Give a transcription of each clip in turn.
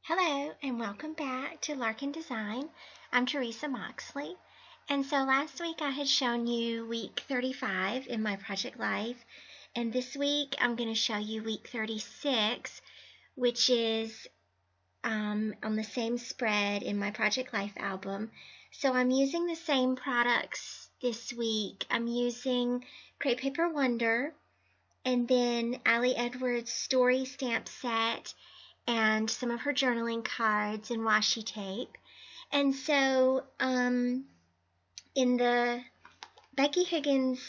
Hello and welcome back to Larkin Design. I'm Teresa Moxley. And so last week I had shown you week 35 in my project life. And this week I'm going to show you week 36, which is on the same spread in my project life album. So I'm using the same products this week. I'm using Crepe Paper Wonder and then Ali Edwards Story Stamp Set and some of her journaling cards and washi tape. And so in the Becky Higgins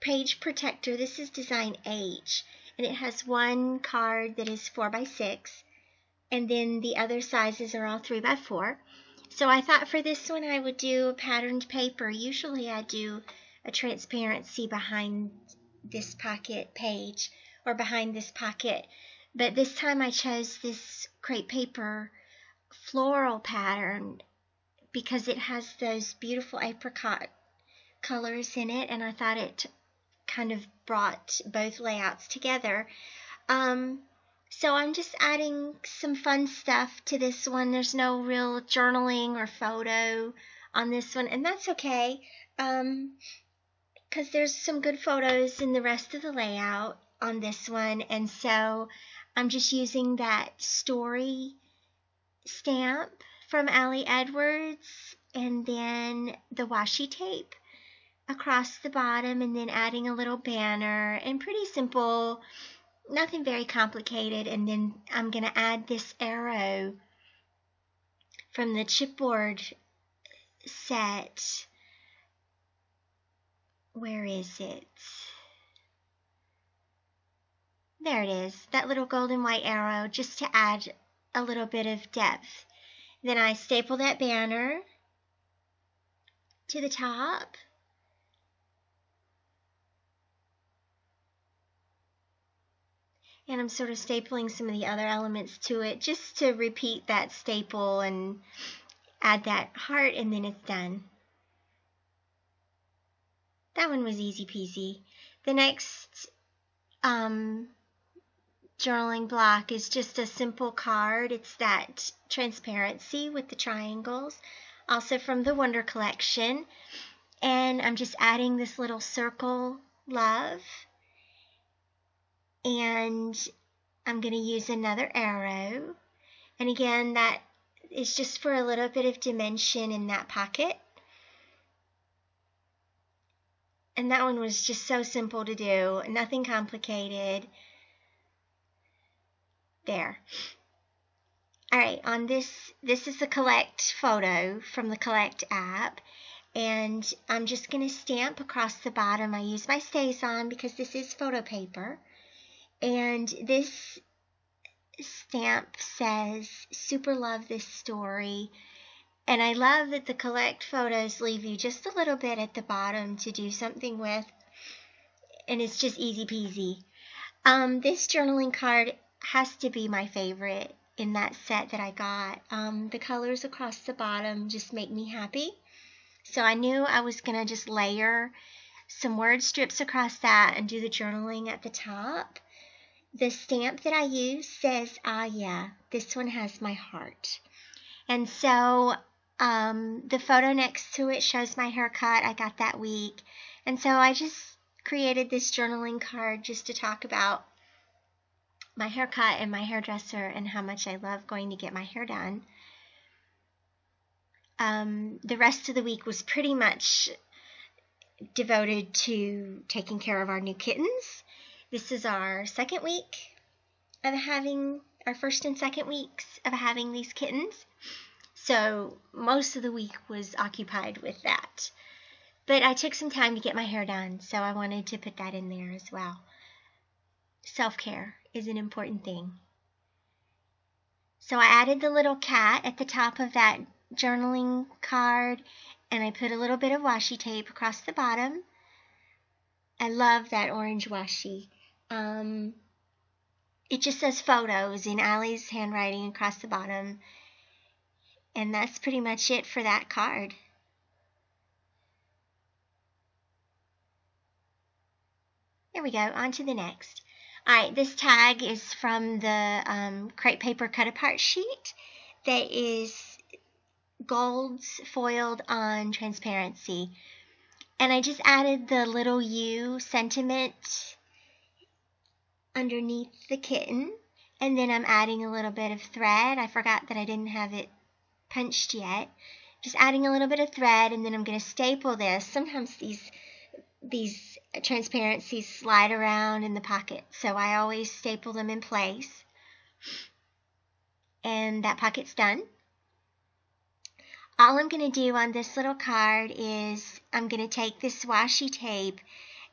page protector, this is design H, and it has one card that is 4x6, and then the other sizes are all 3x4. So I thought for this one I would do a patterned paper. Usually I do a transparency behind this pocket page or behind this pocket. But this time I chose this crepe paper floral pattern because it has those beautiful apricot colors in it, and I thought it kind of brought both layouts together. So I'm just adding some fun stuff to this one. There's no real journaling or photo on this one, and that's okay, because there's some good photos in the rest of the layout on this one, and so I'm just using that story stamp from Ali Edwards and then the washi tape across the bottom, and then adding a little banner, and pretty simple, nothing very complicated. And then I'm going to add this arrow from the chipboard set. Where is it? There it is, that little golden white arrow, just to add a little bit of depth. Then I staple that banner to the top. And I'm sort of stapling some of the other elements to it just to repeat that staple and add that heart, and then it's done. That one was easy peasy. The next journaling block is just a simple card. It's that transparency with the triangles, also from the Wonder collection. And I'm just adding this little circle love. And I'm going to use another arrow. And again, that is just for a little bit of dimension in that pocket. And that one was just so simple to do, nothing complicated. There. All right, on this is the Collect photo from the Collect app, and I'm just going to stamp across the bottom. I use my StazOn because this is photo paper, and this stamp says, "Super love this story." And I love that the Collect photos leave you just a little bit at the bottom to do something with, and it's just easy peasy. This journaling card has to be my favorite in that set that I got. The colors across the bottom just make me happy. So I knew I was going to just layer some word strips across that and do the journaling at the top. The stamp that I use says, "Ah, yeah, this one has my heart." And so the photo next to it shows my haircut I got that week. And so I just created this journaling card just to talk about my haircut and my hairdresser and how much I love going to get my hair done. The rest of the week was pretty much devoted to taking care of our new kittens. This is our second week of having, our first and second weeks of having these kittens. So most of the week was occupied with that. But I took some time to get my hair done, so I wanted to put that in there as well. Self-care is an important thing. So I added the little cat at the top of that journaling card, and I put a little bit of washi tape across the bottom. I love that orange washi. It just says photos in Ali's handwriting across the bottom. And that's pretty much it for that card. There we go, on to the next. Alright, this tag is from the crepe paper cut apart sheet that is gold foiled on transparency. And I just added the little U sentiment underneath the kitten. And then I'm adding a little bit of thread. I forgot that I didn't have it punched yet. Just adding a little bit of thread, and then I'm going to staple this. Sometimes these transparencies slide around in the pocket, so I always staple them in place. And that pocket's done. All I'm going to do on this little card is I'm going to take this washi tape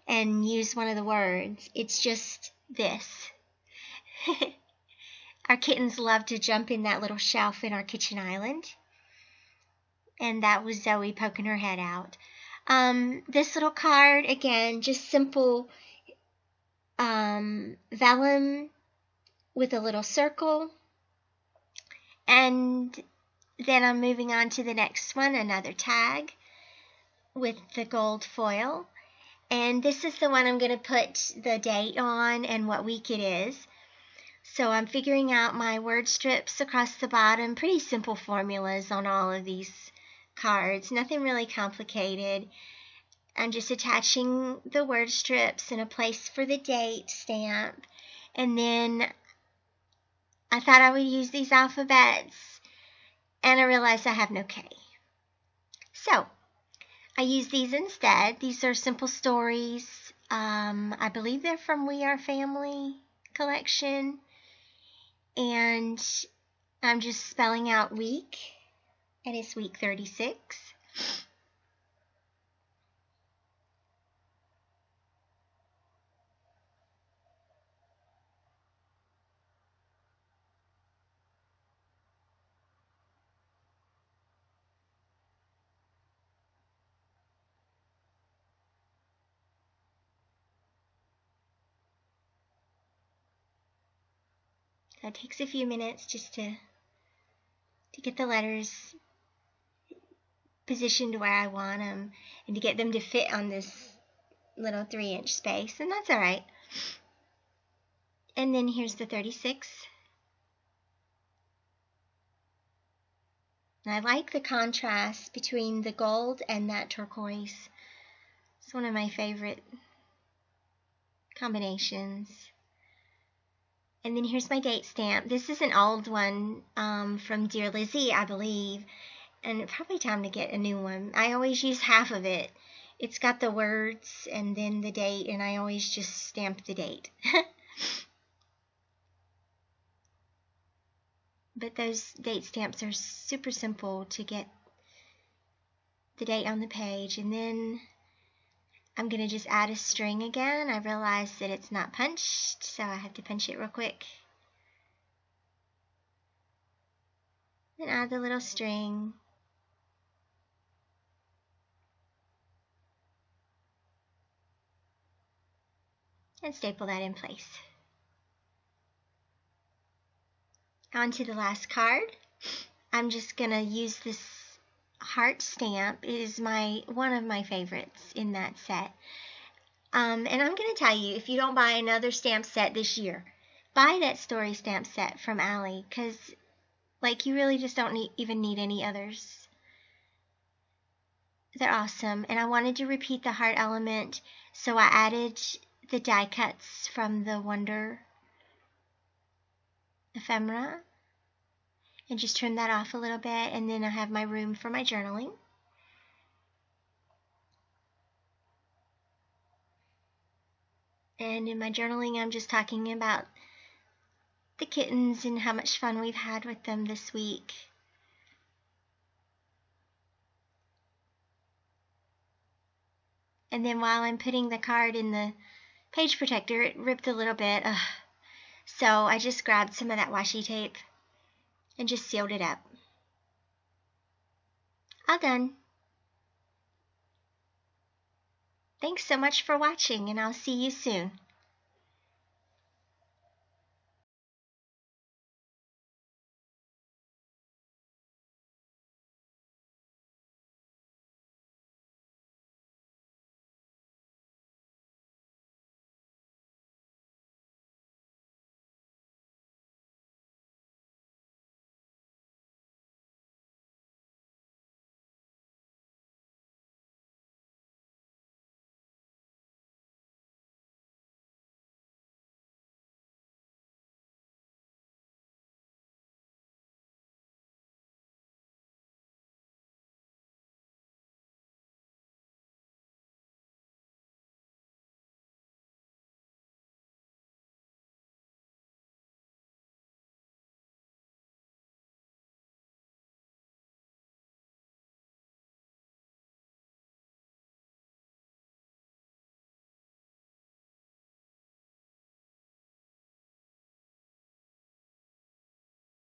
and use one of the words. It's just this. Our kittens love to jump in that little shelf in our kitchen island. And that was Zoe poking her head out. This little card, again, just simple vellum with a little circle. And then I'm moving on to the next one, another tag with the gold foil. And this is the one I'm going to put the date on and what week it is. So I'm figuring out my word strips across the bottom. Pretty simple formulas on all of these cards. Nothing really complicated. I'm just attaching the word strips and a place for the date stamp. And then I thought I would use these alphabets, and I realized I have no K. So I use these instead. These are simple stories. I believe they're from We Are Family collection. And I'm just spelling out week, and it's week 36. So it takes a few minutes just to get the letters positioned where I want them and to get them to fit on this little 3-inch space, and that's all right. And then here's the 36. And I like the contrast between the gold and that turquoise. It's one of my favorite combinations. And then here's my date stamp. This is an old one from Dear Lizzie, I believe. And it's probably time to get a new one. I always use half of it. It's got the words and then the date, and I always just stamp the date. But those date stamps are super simple to get the date on the page. And then I'm going to just add a string again. I realized that it's not punched, so I have to punch it real quick. Then add the little string. And staple that in place. On to the last card. I'm just going to use this heart stamp. It is one of my favorites in that set. And I'm going to tell you, if you don't buy another stamp set this year, buy that story stamp set from Allie, because you really just don't even need any others. They're awesome. And I wanted to repeat the heart element, so I added the die cuts from the Wonder ephemera and just trim that off a little bit, and then I have my room for my journaling. And in my journaling, I'm just talking about the kittens and how much fun we've had with them this week. And then while I'm putting the card in the page protector, it ripped a little bit. So I just grabbed some of that washi tape and just sealed it up. All done. Thanks so much for watching, and I'll see you soon.